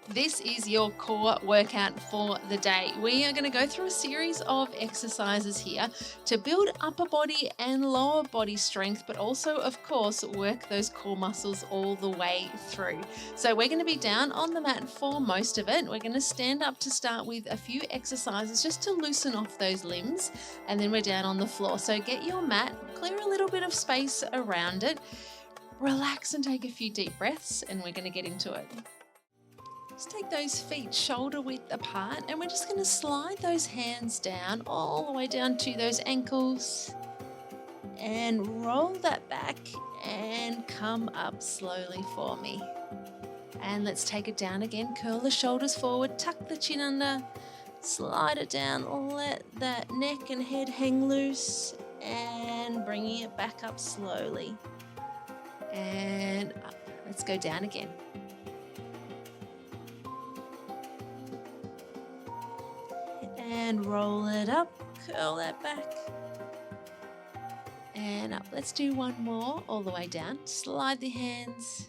This is your core workout for the day. We are going to go through a series of exercises here to build upper body and lower body strength, but also, of course, work those core muscles all the way through. So we're going to be down on the mat for most of it. We're going to stand up to start with a few exercises just to loosen off those limbs, and then we're down on the floor. So get your mat, clear a little bit of space around it, relax and take a few deep breaths, and we're going to get into it. Just take those feet shoulder width apart, and we're just going to slide those hands down all the way down to those ankles and roll that back and come up slowly for me. And let's take it down again. Curl the shoulders forward, tuck the chin under, slide it down, let that neck and head hang loose, and bringing it back up slowly. And up. Let's go down again. And roll it up, curl that back, and up. Let's do one more all the way down. Slide the hands,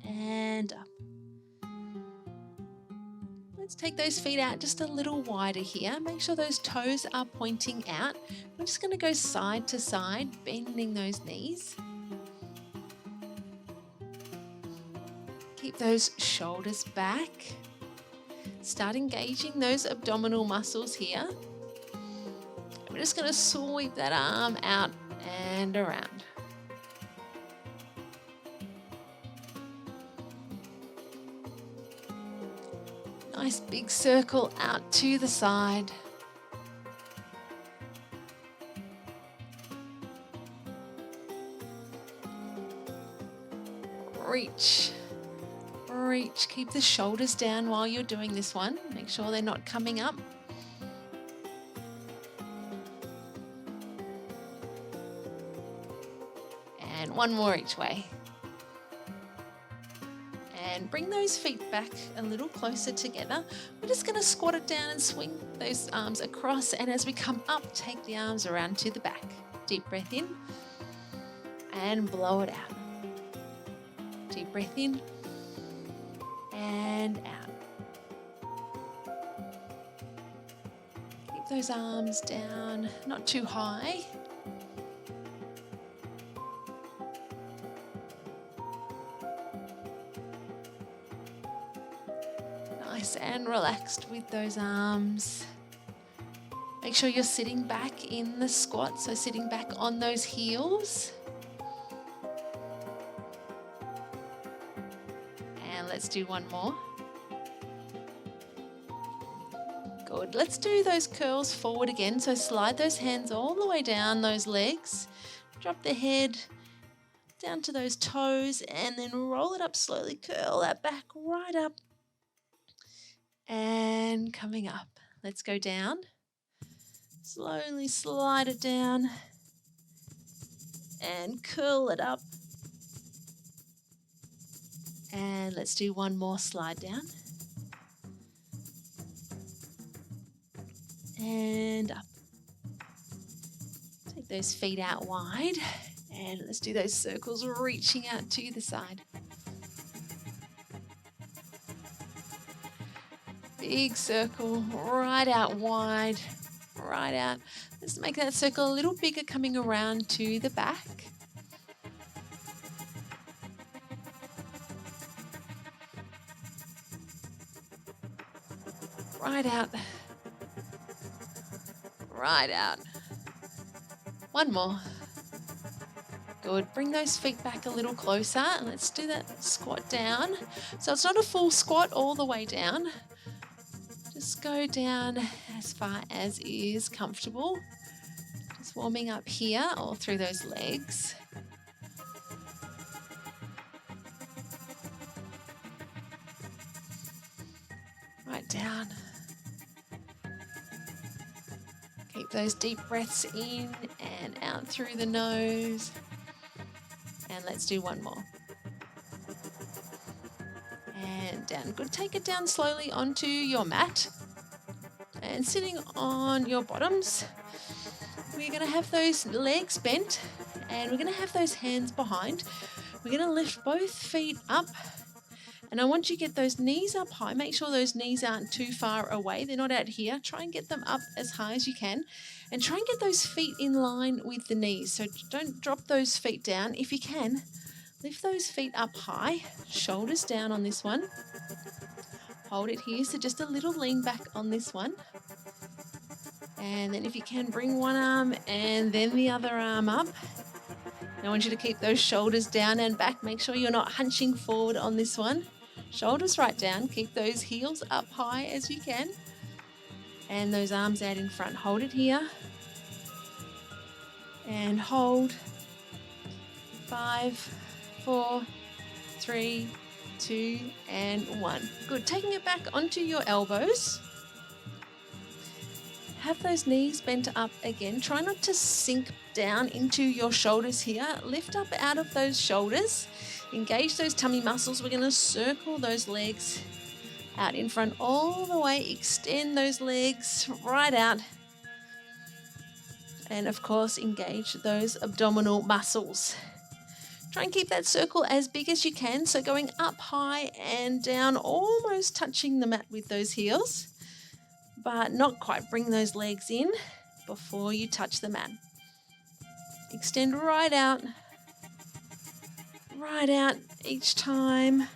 and up. Let's take those feet out just a little wider here. Make sure those toes are pointing out. We're just going to go side to side, bending those knees. Keep those shoulders back. Start engaging those abdominal muscles here. We're just going to sweep that arm out and around. Nice big circle out to the side. Reach. Keep the shoulders down while you're doing this one. Make sure they're not coming up. And one more each way. And bring those feet back a little closer together. We're just going to squat it down and swing those arms across. And as we come up, take the arms around to the back. Deep breath in and blow it out. Deep breath in and out. Keep those arms down, not too high. Nice and relaxed with those arms. Make sure you're sitting back in the squat, so sitting back on those heels. Let's do one more. Good. Let's do those curls forward again. So slide those hands all the way down those legs. Drop the head down to those toes and then roll it up slowly. Curl that back right up. And coming up. Let's go down. Slowly slide it down and curl it up. And let's do one more slide down. And up. Take those feet out wide. And let's do those circles reaching out to the side. Big circle, right out wide, right out. Let's make that circle a little bigger coming around to the back. Right out. Right out. One more. Good. Bring those feet back a little closer and let's do that squat down. So it's not a full squat all the way down. Just go down as far as is comfortable. Just warming up here all through those legs. Right down. Keep those deep breaths in and out through the nose. And let's do one more. And down. Good. Take it down slowly onto your mat. And sitting on your bottoms, we're going to have those legs bent and we're going to have those hands behind. We're going to lift both feet up, and I want you to get those knees up high. Make sure those knees aren't too far away. They're not out here. Try and get them up as high as you can, and try and get those feet in line with the knees. So don't drop those feet down. If you can, lift those feet up high, shoulders down on this one. Hold it here, so just a little lean back on this one. And then if you can, bring one arm and then the other arm up. Now I want you to keep those shoulders down and back. Make sure you're not hunching forward on this one. Shoulders right down. Keep those heels up high as you can. And those arms out in front. Hold it here. And hold. 5, 4, 3, 2, and 1. Good. Taking it back onto your elbows. Have those knees bent up again. Try not to sink down into your shoulders here. Lift up out of those shoulders. Engage those tummy muscles. We're going to circle those legs out in front all the way. Extend those legs right out. And of course, engage those abdominal muscles. Try and keep that circle as big as you can. So going up high and down, almost touching the mat with those heels, but not quite. Bring those legs in before you touch the mat. Extend right out each time.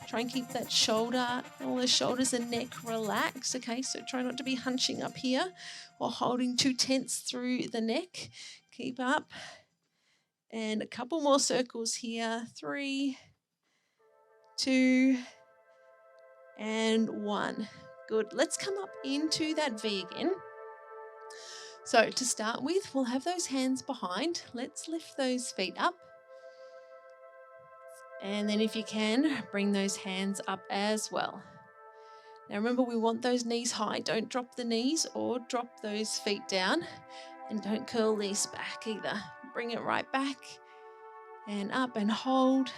Try and keep that shoulder, all the shoulders and neck relaxed. Okay, so try not to be hunching up here or holding too tense through the neck. Keep up. And a couple more circles here. 3, 2, and 1. Good. Let's come up into that V again. So to start with, we'll have those hands behind. Let's lift those feet up. And then if you can, bring those hands up as well. Now remember, we want those knees high. Don't drop the knees or drop those feet down. And don't curl these back either. Bring it right back and up and hold.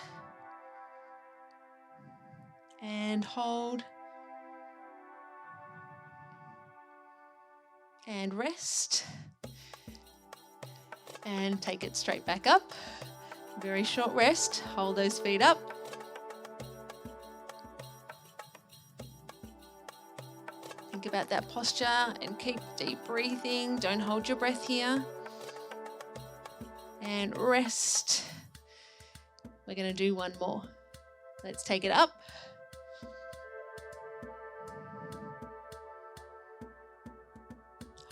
And hold. And rest. And take it straight back up. Very short rest. Hold those feet up. Think about that posture and keep deep breathing. Don't hold your breath here. And rest. We're going to do one more. Let's take it up.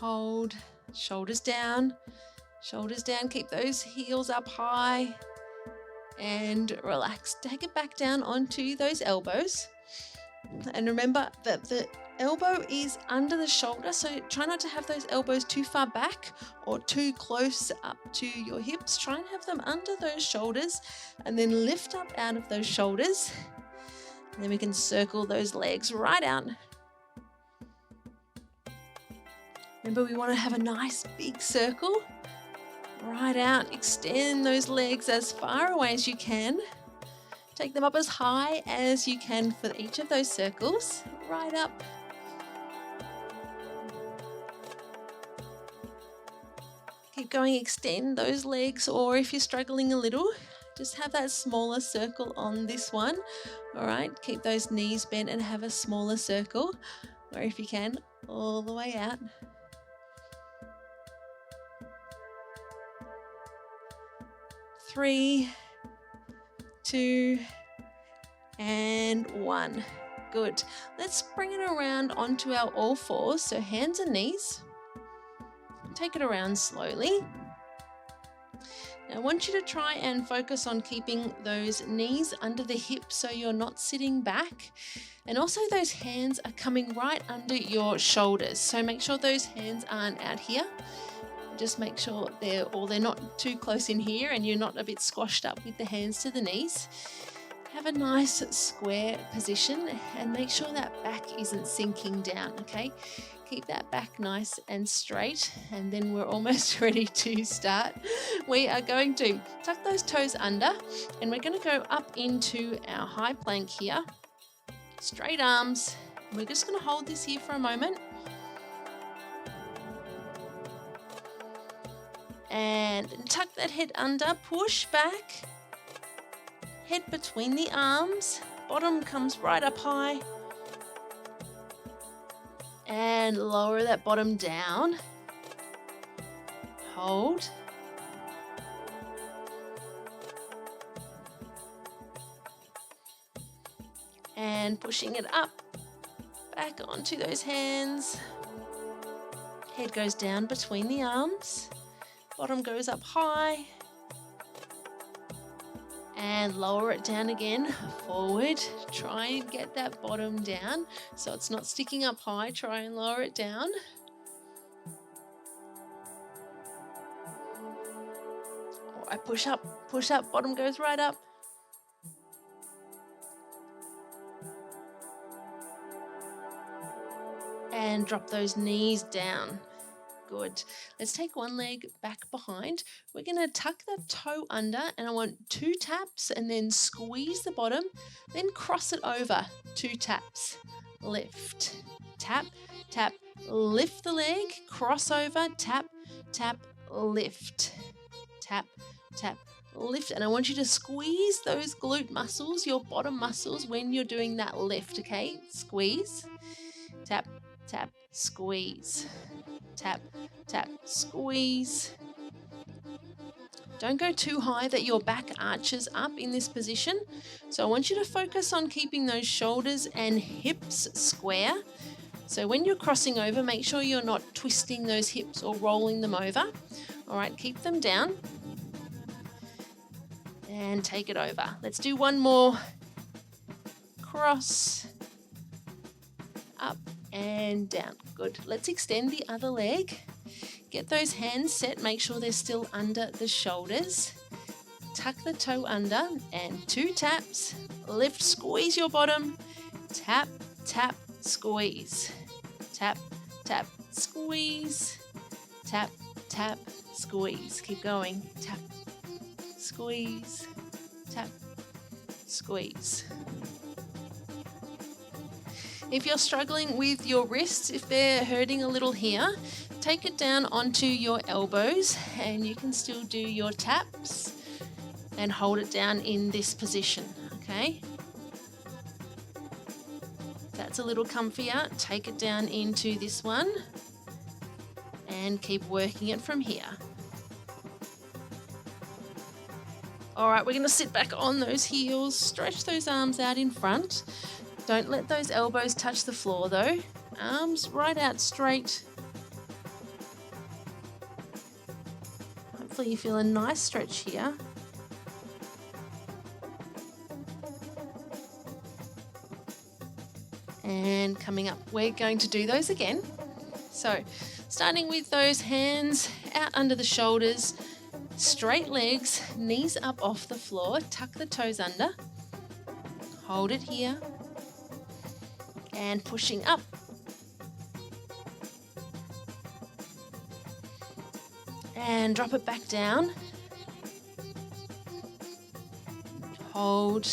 Hold. Shoulders down. Shoulders down. Keep those heels up high. And relax. Take it back down onto those elbows. And remember that the elbow is under the shoulder, so try not to have those elbows too far back or too close up to your hips. Try and have them under those shoulders and then lift up out of those shoulders. And then we can circle those legs right out. Remember, we want to have a nice big circle. Right out. Extend those legs as far away as you can. Take them up as high as you can for each of those circles. Right up. Keep going, extend those legs, or if you're struggling a little, just have that smaller circle on this one. All right, keep those knees bent and have a smaller circle, or if you can, all the way out. 3, 2, and 1. Good. Let's bring it around onto our all fours, so hands and knees. Take it around slowly. Now I want you to try and focus on keeping those knees under the hips so you're not sitting back. And also those hands are coming right under your shoulders. So make sure those hands aren't out here. Just make sure they're not too close in here and you're not a bit squashed up with the hands to the knees. Have a nice square position and make sure that back isn't sinking down, okay? Keep that back nice and straight, and then we're almost ready to start. We are going to tuck those toes under and we're going to go up into our high plank here. Straight arms. We're just going to hold this here for a moment. And tuck that head under, push back, Head between the arms, bottom comes right up high. And lower that bottom down. Hold. And pushing it up, back onto those hands. Head goes down between the arms. Bottom goes up high. And lower it down again, forward. Try and get that bottom down so it's not sticking up high. Try and lower it down. All right, push up, bottom goes right up. And drop those knees down. Good. Let's take one leg back behind. We're going to tuck the toe under, and I want 2 taps and then squeeze the bottom, then cross it over. 2 taps. Lift. Tap, tap, lift the leg, cross over, tap, tap, lift. Tap, tap, lift. And I want you to squeeze those glute muscles, your bottom muscles, when you're doing that lift, okay? Squeeze. Tap, tap, squeeze. Tap, tap, squeeze. Don't go too high that your back arches up in this position. So I want you to focus on keeping those shoulders and hips square. So when you're crossing over, make sure you're not twisting those hips or rolling them over. All right, keep them down. And take it over. Let's do one more. Cross. Up and down. Good. Let's extend the other leg. Get those hands set. Make sure they're still under the shoulders. Tuck the toe under and 2 taps. Lift, squeeze your bottom. Tap, tap, squeeze. Tap, tap, squeeze. Tap, tap, squeeze. Keep going. Tap, squeeze. Tap, squeeze. If you're struggling with your wrists, if they're hurting a little here, take it down onto your elbows and you can still do your taps and hold it down in this position, okay? That's a little comfier. Take it down into this one and keep working it from here. All right, we're going to sit back on those heels, stretch those arms out in front. Don't let those elbows touch the floor though. Arms right out straight. Hopefully you feel a nice stretch here. And coming up, we're going to do those again. So starting with those hands out under the shoulders, straight legs, knees up off the floor, tuck the toes under, hold it here. And pushing up. And drop it back down. Hold.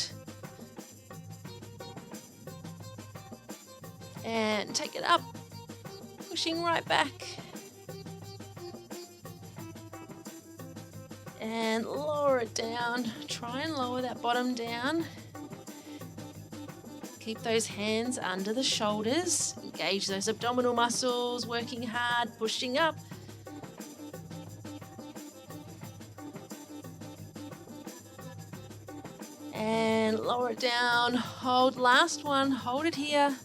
And take it up. Pushing right back. And lower it down. Try and lower that bottom down. Keep those hands under the shoulders. Engage those abdominal muscles, working hard, pushing up. And lower it down. Hold, last one. Hold it here.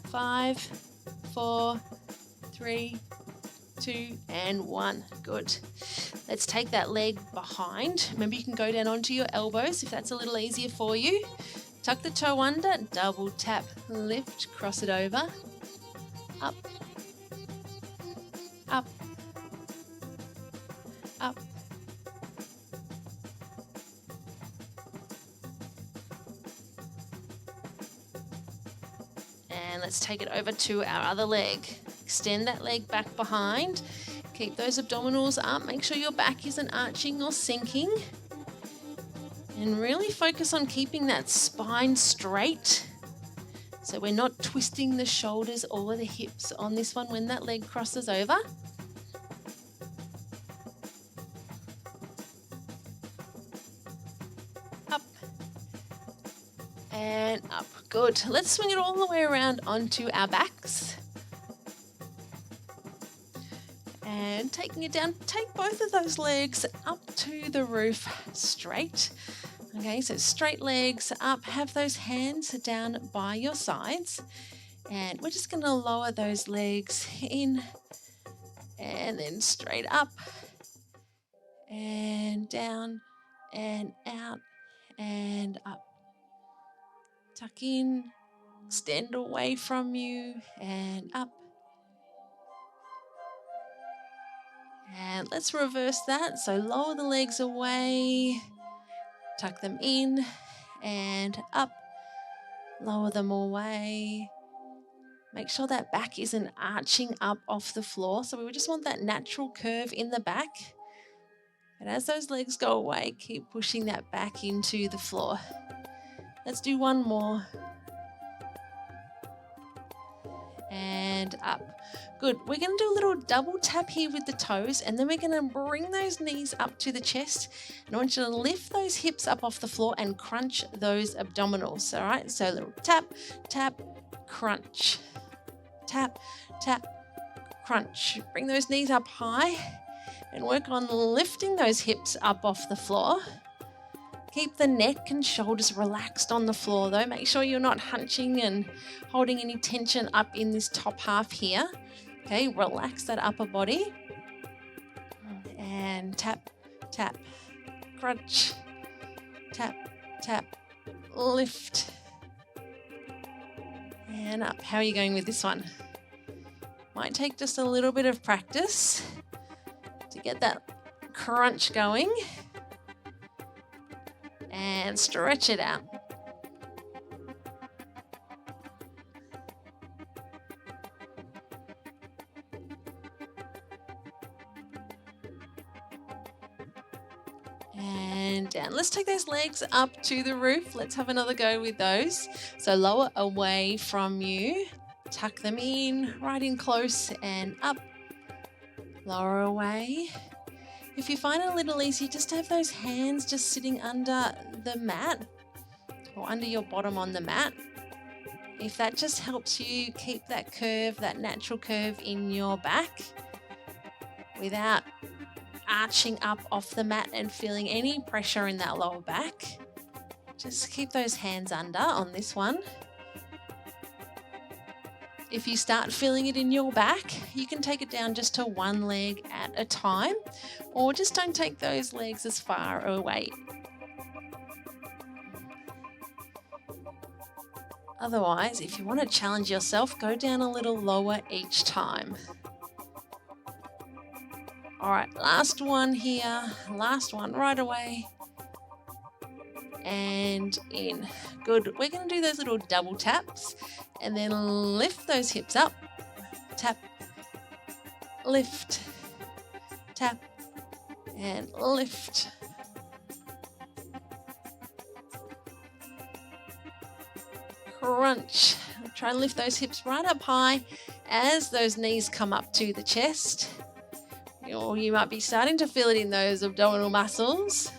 5, 4, 3, 2, and 1. Good. Let's take that leg behind. Remember, you can go down onto your elbows if that's a little easier for you. Tuck the toe under, double tap, lift, cross it over, up, up, up. And let's take it over to our other leg. Extend that leg back behind. Keep those abdominals up. Make sure your back isn't arching or sinking. And really focus on keeping that spine straight. So we're not twisting the shoulders or the hips on this one when that leg crosses over. Up, and up. Good. Let's swing it all the way around onto our backs. And taking it down, take both of those legs up to the roof straight. Okay, so straight legs up, have those hands down by your sides. And we're just going to lower those legs in and then straight up and down and out and up. Tuck in, extend away from you and up. And let's reverse that. So lower the legs away, tuck them in and up, lower them away. Make sure that back isn't arching up off the floor. So we just want that natural curve in the back. And as those legs go away, keep pushing that back into the floor. Let's do one more. And up. Good. We're going to do a little double tap here with the toes, and then we're going to bring those knees up to the chest. And I want you to lift those hips up off the floor and crunch those abdominals. All right. So a little tap, tap, crunch. Tap, tap, crunch. Bring those knees up high and work on lifting those hips up off the floor. Keep the neck and shoulders relaxed on the floor though. Make sure you're not hunching and holding any tension up in this top half here. Okay, relax that upper body. And tap, tap, crunch, tap, tap, lift. And up. How are you going with this one? Might take just a little bit of practice to get that crunch going. And stretch it out. And down. Let's take those legs up to the roof. Let's have another go with those. So lower away from you. Tuck them in, right in close and up. Lower away. If you find it a little easy, just have those hands just sitting under the mat or under your bottom on the mat. If that just helps you keep that curve, that natural curve in your back without arching up off the mat and feeling any pressure in that lower back, just keep those hands under on this one. If you start feeling it in your back, you can take it down just to one leg at a time, or just don't take those legs as far away. Otherwise, if you want to challenge yourself, go down a little lower each time. All right, last one here, last one right away. And in. Good. We're going to do those little double taps and then lift those hips up. Tap, lift, tap, and lift. Crunch. Try and lift those hips right up high as those knees come up to the chest. Or you might be starting to feel it in those abdominal muscles.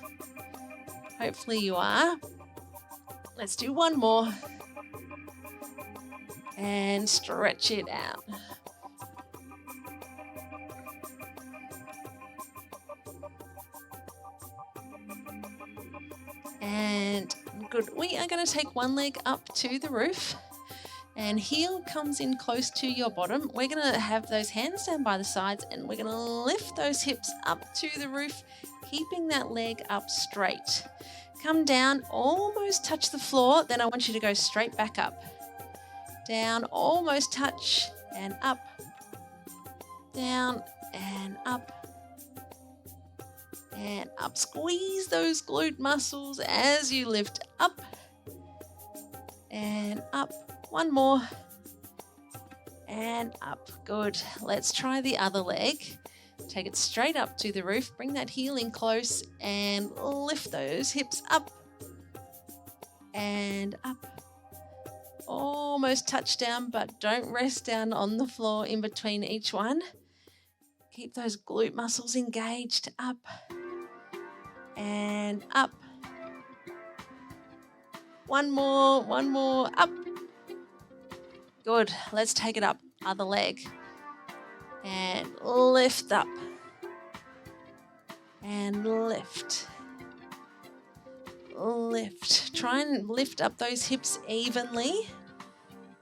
Hopefully you are. Let's do one more. And stretch it out. And good. We are going to take one leg up to the roof. And heel comes in close to your bottom. We're going to have those hands down by the sides and we're going to lift those hips up to the roof, keeping that leg up straight. Come down, almost touch the floor. Then I want you to go straight back up. Down, almost touch and up. Down and up. And up. Squeeze those glute muscles as you lift up and up. One more and up. Good. Let's try the other leg. Take it straight up to the roof. Bring that heel in close and lift those hips up and up. Almost touch down, but don't rest down on the floor in between each one. Keep those glute muscles engaged. Up and up. One more, up. Good. Let's take it up, other leg. And lift up. And lift. Lift. Try and lift up those hips evenly.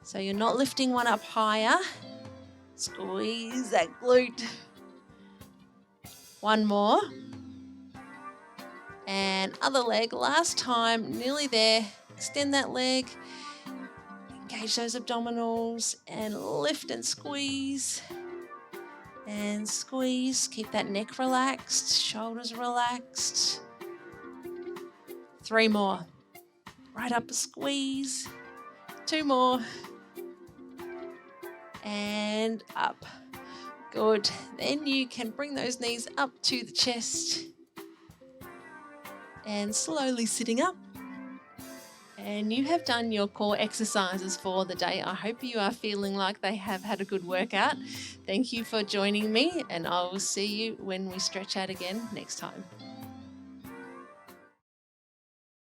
So you're not lifting one up higher. Squeeze that glute. One more. And other leg. Last time, nearly there. Extend that leg. Engage those abdominals and lift and squeeze. And squeeze. Keep that neck relaxed, shoulders relaxed. 3 more. Right up a squeeze. 2 more. And up. Good. Then you can bring those knees up to the chest. And slowly sitting up. And you have done your core exercises for the day. I hope you are feeling like they have had a good workout. Thank you for joining me, and I will see you when we stretch out again next time.